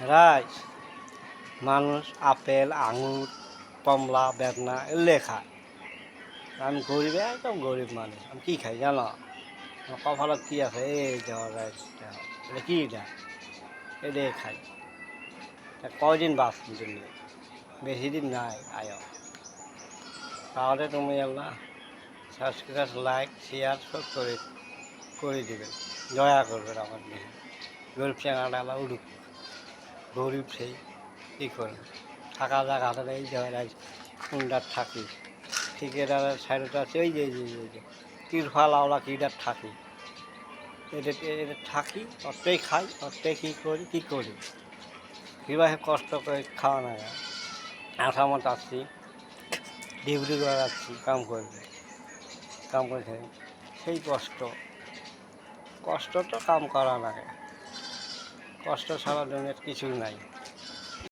Rice মানুষ apple আঙুর কমলা বেদনা এগুলো খায়। আমি গরিব, একদম গরিব মানুষ। আমি কী খাই জানো? আমার কপালত কী আছে? এই দেওয়া রাইসটা, এটা কী এটাই খাই। তা কয়দিন বাঁচবি তুমি? বেশি দিন নাই আয়। তাহলে তুমি আল্লাহ সাবস্ক্রাইব লাইক শেয়ার সব করে দেবেন, দয়া করবেন আমার দিকে। গরিব চ্যানেলটা আল্লাহ উঠুক। গরিব সেই কী করবে, থাকা জায়গাটা এই জায়গায় কোনটার থাকি ঠিকাদারের সাইডটা আছে ওই যে তিরফাল আওলা কিটার থাকি, এটা থাকি অতটাই খাই, অতটাই কী করি কীভাবে কষ্ট করে খাওয়া না যায়। আসামত আসছি, ডিউটি করে যাচ্ছি, কাম করে খাই, সেই কষ্ট তো কাম করা লাগে। কষ্ট ছাড়া দুনিয়ার কিছু নাই।